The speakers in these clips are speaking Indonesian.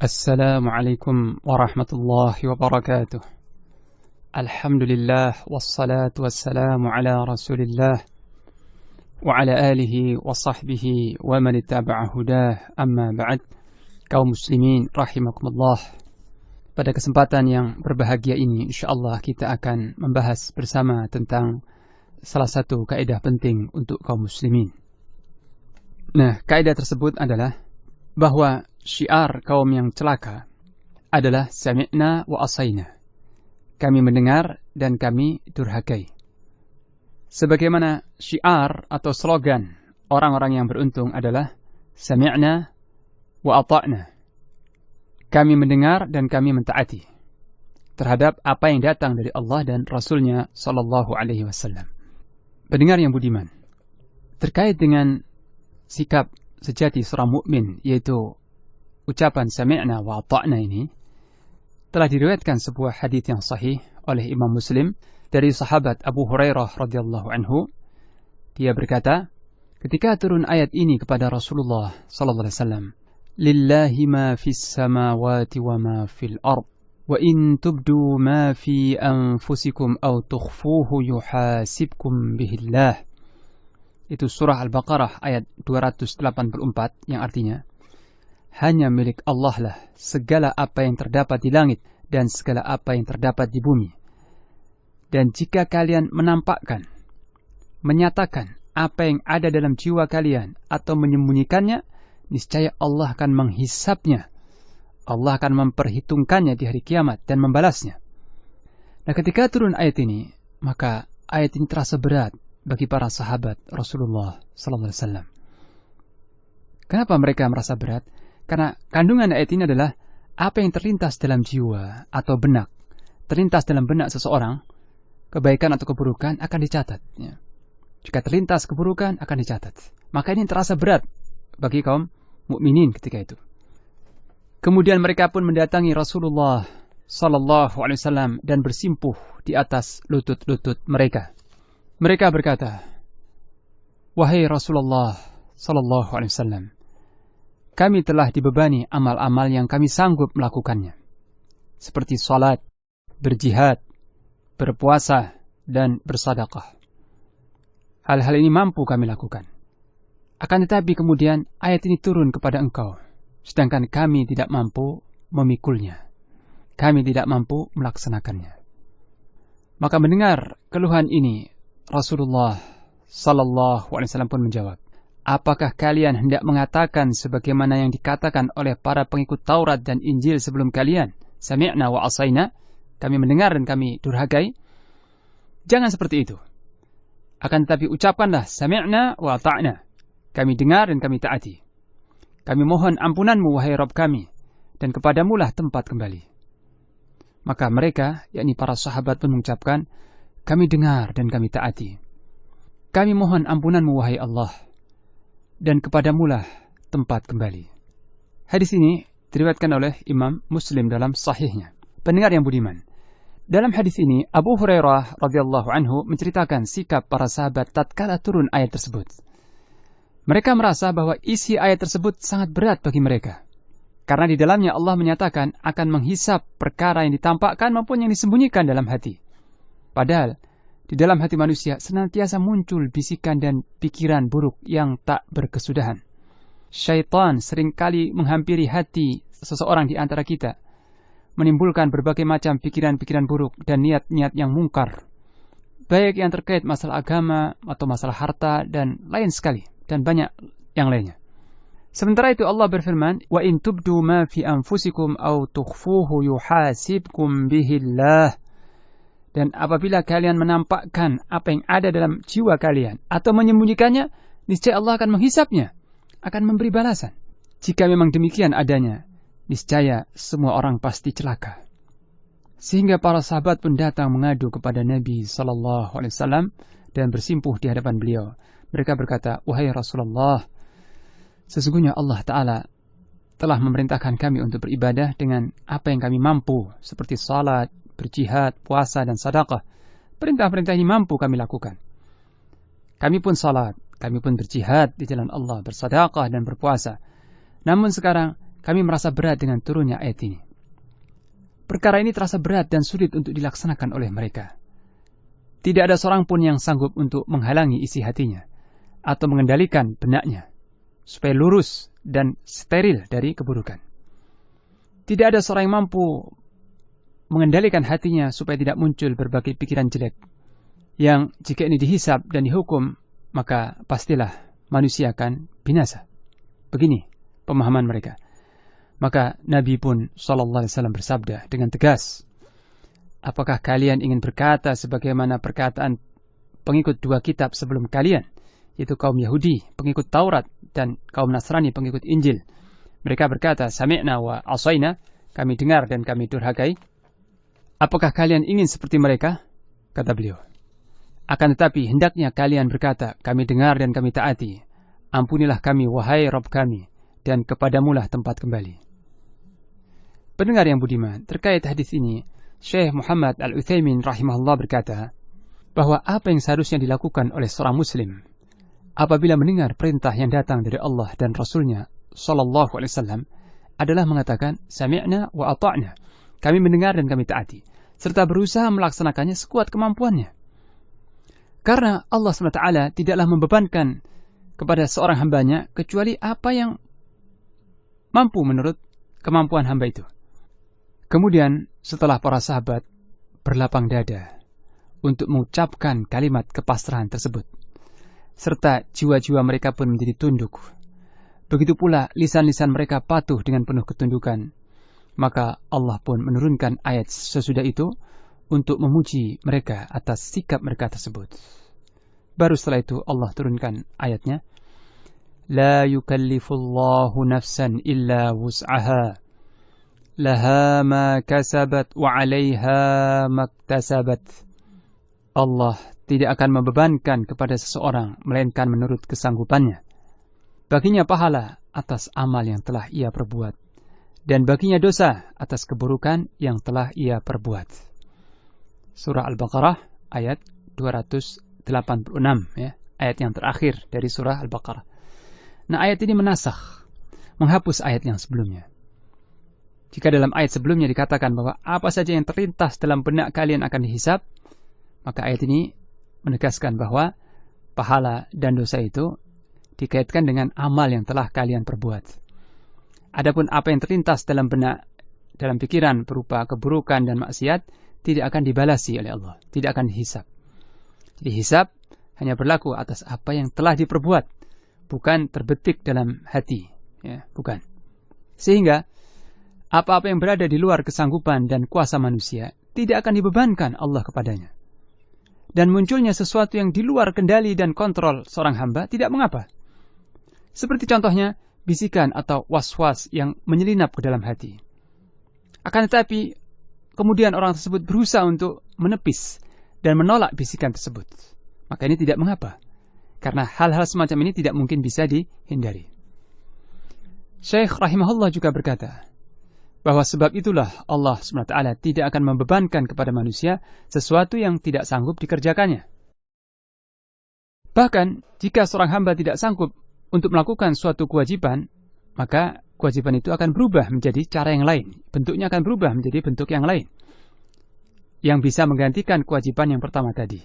Assalamualaikum warahmatullahi wabarakatuh. Alhamdulillah wassalatu wassalamu ala Rasulillah wa ala alihi wa sahbihi wa man ittaba'a hudah. Amma ba'd. Kaum muslimin rahimakumullah. Pada kesempatan yang berbahagia ini insyaallah kita akan membahas bersama tentang salah satu kaidah penting untuk kaum muslimin. Nah, kaidah tersebut adalah bahwa syiar kaum yang celaka adalah sami'na wa asaina. Kami mendengar dan kami durhakai. Sebagaimana syiar atau slogan orang-orang yang beruntung adalah sami'na wa ata'na. Kami mendengar dan kami mentaati terhadap apa yang datang dari Allah dan Rasulnya sallallahu alaihi wasallam. Pendengar yang budiman, terkait dengan sikap sejati seorang mukmin, yaitu ucapan sami'na wa ata'na ini, telah diriwayatkan sebuah hadis yang sahih oleh Imam Muslim dari sahabat Abu Hurairah radhiyallahu anhu. Dia berkata, ketika turun ayat ini kepada Rasulullah sallallahu alaihi wasallam, lillahi ma fis samawati wa ma fil ard wa in tubdu ma fi anfusikum aw tukhfuhu yuhasibkum bihillah. Itu surah Al-Baqarah ayat 284 yang artinya, hanya milik Allah lah segala apa yang terdapat di langit dan segala apa yang terdapat di bumi. Dan jika kalian menampakkan, menyatakan apa yang ada dalam jiwa kalian atau menyembunyikannya, niscaya Allah akan menghisapnya. Allah akan memperhitungkannya di hari kiamat dan membalasnya. Nah, ketika turun ayat ini, maka ayat ini terasa berat bagi para sahabat Rasulullah sallallahu alaihi wasallam. Kenapa mereka merasa berat? Karena kandungan ayat ini adalah apa yang terlintas dalam jiwa atau benak, terlintas dalam benak seseorang, kebaikan atau keburukan akan dicatat. Ya. Jika terlintas keburukan akan dicatat. Maka ini terasa berat bagi kaum mukminin ketika itu. Kemudian mereka pun mendatangi Rasulullah sallallahu alaihi wasallam dan bersimpuh di atas lutut-lutut mereka. Mereka berkata, wahai Rasulullah sallallahu alaihi wasallam, kami telah dibebani amal-amal yang kami sanggup melakukannya, seperti salat, berjihad, berpuasa, dan bersedekah. Hal-hal ini mampu kami lakukan. Akan tetapi kemudian ayat ini turun kepada engkau, sedangkan kami tidak mampu memikulnya. Kami tidak mampu melaksanakannya. Maka mendengar keluhan ini, Rasulullah sallallahu alaihi wasallam pun menjawab, apakah kalian hendak mengatakan sebagaimana yang dikatakan oleh para pengikut Taurat dan Injil sebelum kalian? Sami'na wa asaina, kami mendengar dan kami durhakai. Jangan seperti itu. Akan tetapi ucapkanlah sami'na wa ata'na, kami dengar dan kami taati. Kami mohon ampunanmu wahai Rabb kami, dan kepadamulah tempat kembali. Maka mereka, yakni para sahabat pun mengucapkan, kami dengar dan kami taati. Kami mohon ampunanmu wahai Allah, dan kepadamulah tempat kembali. Hadis ini diriwayatkan oleh Imam Muslim dalam sahihnya. Pendengar yang budiman, dalam hadis ini Abu Hurairah radhiyallahu anhu menceritakan sikap para sahabat tatkala turun ayat tersebut. Mereka merasa bahwa isi ayat tersebut sangat berat bagi mereka, karena di dalamnya Allah menyatakan akan menghisap perkara yang ditampakkan maupun yang disembunyikan dalam hati. Padahal di dalam hati manusia senantiasa muncul bisikan dan pikiran buruk yang tak berkesudahan. Syaitan seringkali menghampiri hati seseorang di antara kita, menimbulkan berbagai macam pikiran-pikiran buruk dan niat-niat yang mungkar, baik yang terkait masalah agama atau masalah harta dan lain sekali, dan banyak yang lainnya. Sementara itu Allah berfirman, wa in tubdu ma fi anfusikum aw tukhfuhu yuhasibkum bihillah. Dan apabila kalian menampakkan apa yang ada dalam jiwa kalian atau menyembunyikannya, niscaya Allah akan menghisapnya, akan memberi balasan. Jika memang demikian adanya, niscaya semua orang pasti celaka. Sehingga para sahabat pun datang mengadu kepada Nabi sallallahu alaihi wasallam dan bersimpuh di hadapan beliau. Mereka berkata, wahai Rasulullah, sesungguhnya Allah Ta'ala telah memerintahkan kami untuk beribadah dengan apa yang kami mampu, seperti salat, berjihad, puasa, dan sedekah. Perintah-perintah ini mampu kami lakukan. Kami pun salat, kami pun berjihad di jalan Allah, bersedekah dan berpuasa. Namun sekarang kami merasa berat dengan turunnya ayat ini. Perkara ini terasa berat dan sulit untuk dilaksanakan oleh mereka. Tidak ada seorang pun yang sanggup untuk menghalangi isi hatinya atau mengendalikan benaknya supaya lurus dan steril dari keburukan. Tidak ada seorang yang mampu mengendalikan hatinya supaya tidak muncul berbagai pikiran jelek yang jika ini dihisab dan dihukum, maka pastilah manusia akan binasa. Begini pemahaman mereka. Maka Nabi pun SAW bersabda dengan tegas, apakah kalian ingin berkata sebagaimana perkataan pengikut dua kitab sebelum kalian, yaitu kaum Yahudi, pengikut Taurat, dan kaum Nasrani, pengikut Injil? Mereka berkata, sami'na wa asaina, kami dengar dan kami durhakai. Apakah kalian ingin seperti mereka? Kata beliau. Akan tetapi hendaknya kalian berkata, kami dengar dan kami taati. Ampunilah kami, wahai Rabb kami, dan kepadamulah tempat kembali. Pendengar yang budiman, terkait hadis ini, Syekh Muhammad Al-Utsaimin rahimahullah berkata, bahwa apa yang seharusnya dilakukan oleh seorang muslim apabila mendengar perintah yang datang dari Allah dan Rasulnya sallallahu alaihi wasallam adalah mengatakan sami'na wa ata'na, kami mendengar dan kami taati, serta berusaha melaksanakannya sekuat kemampuannya. Karena Allah SWT tidaklah membebankan kepada seorang hambanya kecuali apa yang mampu menurut kemampuan hamba itu. Kemudian setelah para sahabat berlapang dada untuk mengucapkan kalimat kepasrahan tersebut, serta jiwa-jiwa mereka pun menjadi tunduk, begitu pula lisan-lisan mereka patuh dengan penuh ketundukan, maka Allah pun menurunkan ayat sesudah itu untuk memuji mereka atas sikap mereka tersebut. Baru setelah itu Allah turunkan ayatnya, La yukallifullahu nafsan illa wus'aha, laha ma kasabat wa 'alaiha maktasabat. Allah tidak akan membebankan kepada seseorang melainkan menurut kesanggupannya. Baginya pahala atas amal yang telah ia perbuat, dan baginya dosa atas keburukan yang telah ia perbuat. Surah Al-Baqarah ayat 286, ya, ayat yang terakhir dari surah Al-Baqarah. Nah, ayat ini menasakh, menghapus ayat yang sebelumnya. Jika dalam ayat sebelumnya dikatakan bahwa apa saja yang terlintas dalam benak kalian akan dihisab, maka ayat ini menegaskan bahwa pahala dan dosa itu dikaitkan dengan amal yang telah kalian perbuat. Adapun apa yang terlintas dalam benak, dalam pikiran berupa keburukan dan maksiat, tidak akan dibalasi oleh Allah, tidak akan dihisab. Jadi hisab hanya berlaku atas apa yang telah diperbuat, bukan terbetik dalam hati, ya, bukan. Sehingga apa-apa yang berada di luar kesanggupan dan kuasa manusia tidak akan dibebankan Allah kepadanya. Dan munculnya sesuatu yang di luar kendali dan kontrol seorang hamba tidak mengapa. Seperti contohnya bisikan atau was-was yang menyelinap ke dalam hati. Akan tetapi kemudian orang tersebut berusaha untuk menepis dan menolak bisikan tersebut. Maka ini tidak mengapa. Karena hal-hal semacam ini tidak mungkin bisa dihindari. Syekh rahimahullah juga berkata, bahwa sebab itulah Allah SWT tidak akan membebankan kepada manusia sesuatu yang tidak sanggup dikerjakannya. Bahkan, jika seorang hamba tidak sanggup untuk melakukan suatu kewajiban, maka kewajiban itu akan berubah menjadi cara yang lain. Bentuknya akan berubah menjadi bentuk yang lain, yang bisa menggantikan kewajiban yang pertama tadi,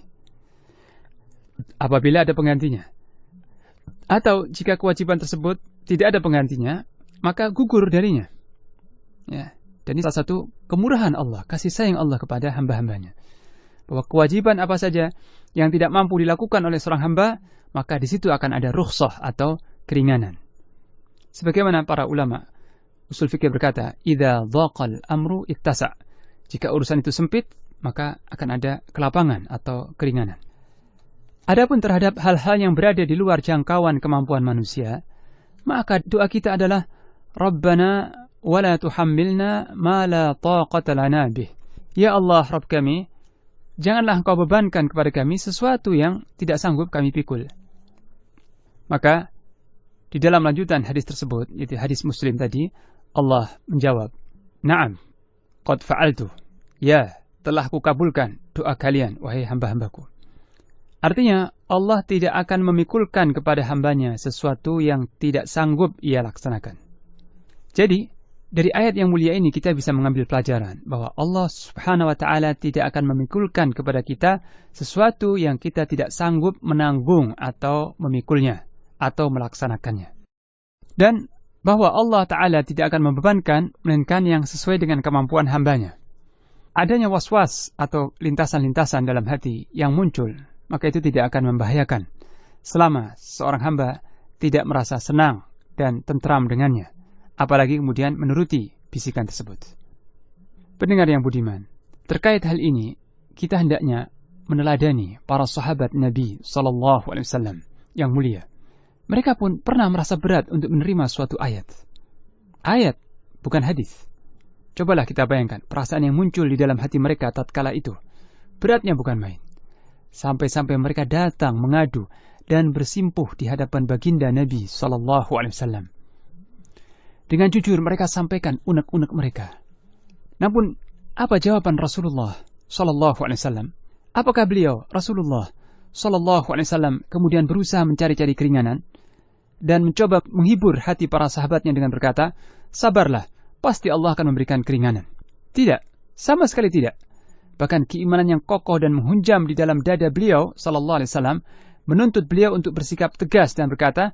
apabila ada penggantinya. Atau jika kewajiban tersebut tidak ada penggantinya, maka gugur darinya. Ya, dan ini salah satu kemurahan Allah, kasih sayang Allah kepada hamba-hambanya. Bahwa kewajiban apa saja yang tidak mampu dilakukan oleh seorang hamba, maka di situ akan ada rukhsah atau keringanan. Sebagaimana para ulama usul fikih berkata, idza dhaqal amru ittasa'. Jika urusan itu sempit, maka akan ada kelapangan atau keringanan. Adapun terhadap hal-hal yang berada di luar jangkauan kemampuan manusia, maka doa kita adalah Rabbana wala tuhammilna ma la taqata lana bih. Ya Allah, Rabb kami, janganlah Engkau bebankan kepada kami sesuatu yang tidak sanggup kami pikul. Maka di dalam lanjutan hadis tersebut, yaitu hadis Muslim tadi, Allah menjawab, "Na'am, qad fa'altu." Ya, telah kukabulkan doa kalian, wahai hamba-hambaku. Artinya, Allah tidak akan memikulkan kepada hambanya sesuatu yang tidak sanggup ia laksanakan. Jadi, Dari ayat yang mulia ini kita bisa mengambil pelajaran bahwa Allah Subhanahu wa ta'ala tidak akan memikulkan kepada kita sesuatu yang kita tidak sanggup menanggung atau memikulnya atau melaksanakannya. Dan bahwa Allah Ta'ala tidak akan membebankan melainkan yang sesuai dengan kemampuan hambanya. Adanya was-was atau lintasan-lintasan dalam hati yang muncul, maka itu tidak akan membahayakan selama seorang hamba tidak merasa senang dan tentram dengannya, apalagi kemudian menuruti bisikan tersebut. Pendengar yang budiman, terkait hal ini kita hendaknya meneladani para sahabat Nabi SAW yang mulia. Mereka pun pernah merasa berat untuk menerima suatu ayat. Ayat, bukan hadis. Cobalah kita bayangkan perasaan yang muncul di dalam hati mereka tatkala itu. Beratnya bukan main. Sampai-sampai mereka datang mengadu dan bersimpuh di hadapan baginda Nabi SAW. Dengan jujur mereka sampaikan unek-unek mereka. Namun, apa jawaban Rasulullah SAW? Apakah beliau, Rasulullah SAW, kemudian berusaha mencari-cari keringanan dan mencoba menghibur hati para sahabatnya dengan berkata, sabarlah, pasti Allah akan memberikan keringanan? Tidak, sama sekali tidak. Bahkan keimanan yang kokoh dan menghunjam di dalam dada beliau SAW menuntut beliau untuk bersikap tegas dan berkata,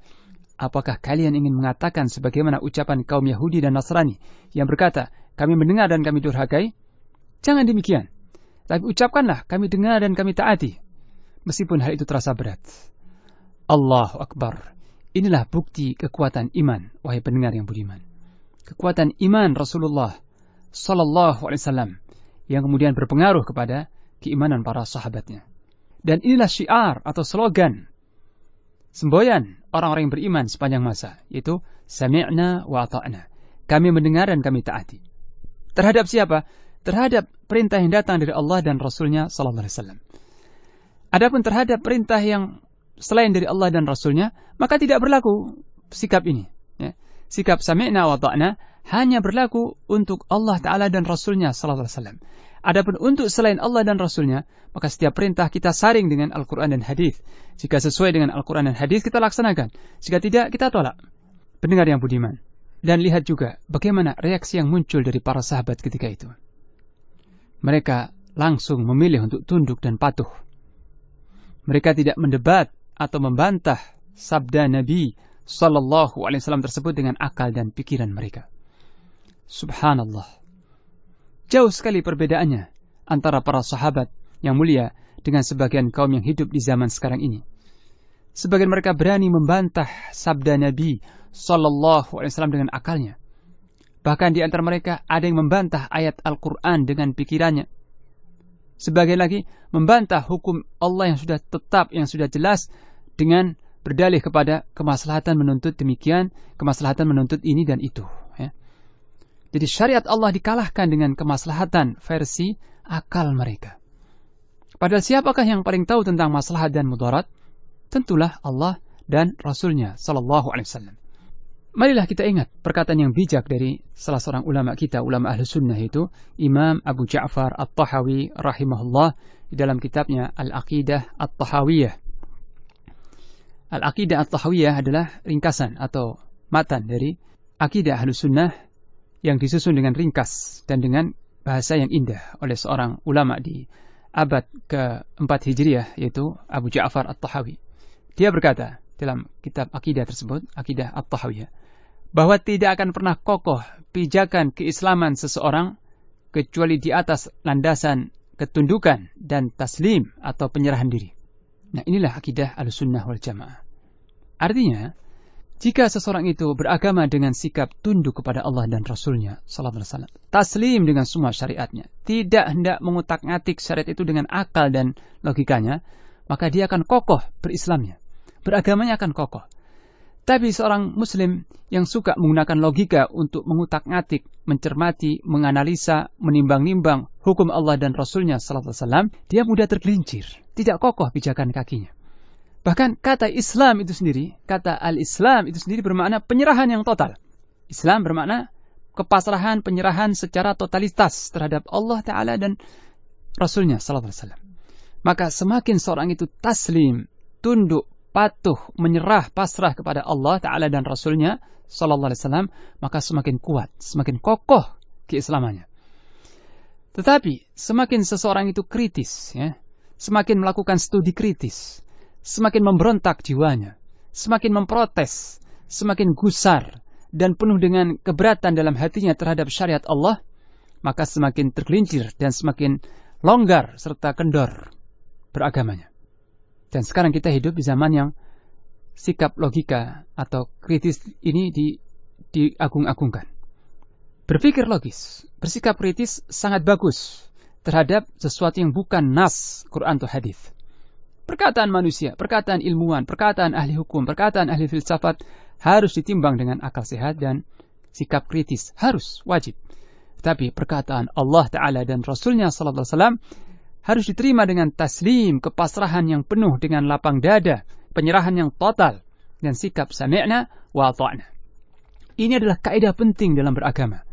apakah kalian ingin mengatakan sebagaimana ucapan kaum Yahudi dan Nasrani yang berkata, kami mendengar dan kami durhakai? Jangan demikian. Tapi ucapkanlah, kami dengar dan kami taati. Meskipun hal itu terasa berat. Allahu Akbar. Inilah bukti kekuatan iman, wahai pendengar yang budiman. Kekuatan iman Rasulullah SAW yang kemudian berpengaruh kepada keimanan para sahabatnya. Dan inilah syiar atau slogan semboyan orang-orang yang beriman sepanjang masa, yaitu sami'na wa ata'na. Kami mendengar dan kami taati. Terhadap siapa? Terhadap perintah yang datang dari Allah dan Rasulnya SAW. Adapun terhadap perintah yang selain dari Allah dan Rasulnya, maka tidak berlaku sikap ini. Ya. Sikap sami'na wa ta'na hanya berlaku untuk Allah Ta'ala dan Rasulnya SAW. Adapun untuk selain Allah dan Rasulnya, maka setiap perintah kita saring dengan Al-Quran dan Hadis. Jika sesuai dengan Al-Quran dan Hadis, kita laksanakan. Jika tidak, kita tolak. Pendengar yang budiman. Dan lihat juga bagaimana reaksi yang muncul dari para sahabat ketika itu. Mereka langsung memilih untuk tunduk dan patuh. Mereka tidak mendebat atau membantah sabda Nabi SAW tersebut dengan akal dan pikiran mereka. Subhanallah. Jauh sekali perbedaannya antara para sahabat yang mulia dengan sebagian kaum yang hidup di zaman sekarang ini. Sebagian mereka berani membantah sabda Nabi SAW dengan akalnya. Bahkan di antara mereka ada yang membantah ayat Al-Quran dengan pikirannya. Sebagian lagi membantah hukum Allah yang sudah tetap, yang sudah jelas, dengan berdalih kepada kemaslahatan menuntut demikian, kemaslahatan menuntut ini dan itu. Ya. Jadi syariat Allah dikalahkan dengan kemaslahatan versi akal mereka. Padahal siapakah yang paling tahu tentang maslahat dan mudarat? Tentulah Allah dan Rasulnya SAW. Marilah kita ingat perkataan yang bijak dari salah seorang ulama kita, ulama Ahlus Sunnah, itu Imam Abu Ja'far At-Tahawi rahimahullah di dalam kitabnya Al-Aqidah At-Tahawiyah. Al-Aqidah At-Tahawiyah adalah ringkasan atau matan dari Aqidah Ahlus Sunnah yang disusun dengan ringkas dan dengan bahasa yang indah oleh seorang ulama di abad ke-4 Hijriah, yaitu Abu Ja'far At-Tahawi. Dia berkata dalam kitab Aqidah tersebut, Aqidah At-Tahawiyah, bahwa tidak akan pernah kokoh pijakan keislaman seseorang kecuali di atas landasan ketundukan dan taslim atau penyerahan diri. Nah, inilah akidah Ahlussunnah wal Jamaah. Artinya, jika seseorang itu beragama dengan sikap tunduk kepada Allah dan Rasulnya sallallahu alaihi wasallam, taslim dengan semua syariatnya, tidak hendak mengutak-ngatik syariat itu dengan akal dan logikanya, maka dia akan kokoh berislamnya. Beragamanya akan kokoh. Tapi seorang muslim yang suka menggunakan logika untuk mengutak-ngatik, mencermati, menganalisa, menimbang-nimbang hukum Allah dan Rasulnya sallallahu alaihi wasallam, dia mudah tergelincir, tidak kokoh pijakan kakinya. Bahkan kata Islam itu sendiri, kata al-Islam itu sendiri bermakna penyerahan yang total. Islam bermakna kepasrahan, penyerahan secara totalitas terhadap Allah Ta'ala dan Rasulnya sallallahu alaihi wasallam. Maka semakin seorang itu taslim, tunduk, patuh, menyerah, pasrah kepada Allah Ta'ala dan Rasulnya Sallallahu Alaihi Wasallam, maka semakin kuat, semakin kokoh keislamannya. Tetapi semakin seseorang itu kritis, ya, semakin melakukan studi kritis, semakin memberontak jiwanya, semakin memprotes, semakin gusar, dan penuh dengan keberatan dalam hatinya terhadap syariat Allah, maka semakin tergelincir dan semakin longgar serta kendor beragamanya. Dan sekarang kita hidup di zaman yang sikap logika atau kritis ini diagung-agungkan. Berpikir logis, bersikap kritis sangat bagus terhadap sesuatu yang bukan nas Quran atau hadis. Perkataan manusia, perkataan ilmuwan, perkataan ahli hukum, perkataan ahli filsafat harus ditimbang dengan akal sehat dan sikap kritis, harus, wajib. Tapi perkataan Allah Ta'ala dan Rasulnya Sallallahu Alaihi Wasallam harus diterima dengan taslim, kepasrahan yang penuh dengan lapang dada, penyerahan yang total, dan sikap sami'na wa ata'na. Ini adalah kaidah penting dalam beragama.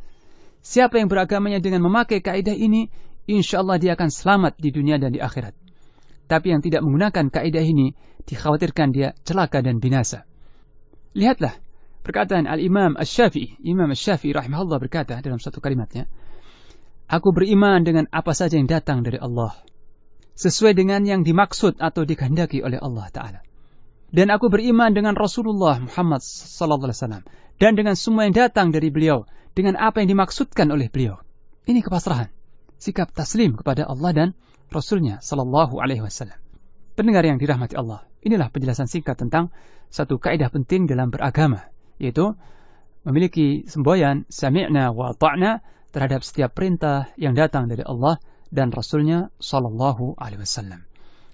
Siapa yang beragamanya dengan memakai kaidah ini, insya Allah dia akan selamat di dunia dan di akhirat. Tapi yang tidak menggunakan kaidah ini, dikhawatirkan dia celaka dan binasa. Lihatlah perkataan Al-Imam Asy-Syafi'i. Imam Asy-Syafi'i rahimahullah berkata dalam satu kalimatnya, aku beriman dengan apa saja yang datang dari Allah, sesuai dengan yang dimaksud atau dikehendaki oleh Allah Ta'ala. Dan aku beriman dengan Rasulullah Muhammad Sallallahu Alaihi Wasallam, dan dengan semua yang datang dari beliau, dengan apa yang dimaksudkan oleh beliau. Ini kepasrahan, sikap taslim kepada Allah dan Rasulnya Sallallahu Alaihi Wasallam. Pendengar yang dirahmati Allah, inilah penjelasan singkat tentang satu kaidah penting dalam beragama, yaitu memiliki semboyan sami'na wa ta'na terhadap setiap perintah yang datang dari Allah dan Rasulnya Sallallahu Alaihi Wasallam.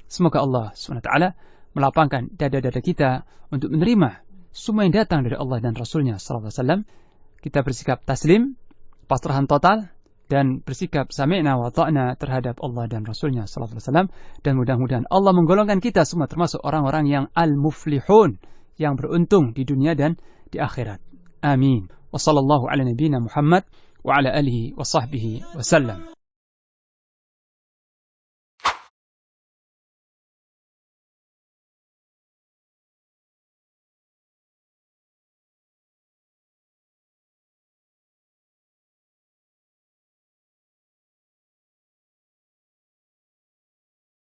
Semoga Allah SWT melapangkan dada-dada kita untuk menerima semua yang datang dari Allah dan Rasulnya Sallallahu Alaihi Wasallam. Kita bersikap taslim, pasrahan total, dan bersikap sami'na wa ta'na terhadap Allah dan Rasulnya Sallallahu Alaihi Wasallam. Dan mudah-mudahan Allah menggolongkan kita semua termasuk orang-orang yang al-muflihun, yang beruntung di dunia dan di akhirat. Amin. Wa sallallahu ala nabiyyina Muhammad wa ala alihi wa sahbihi wa sallam.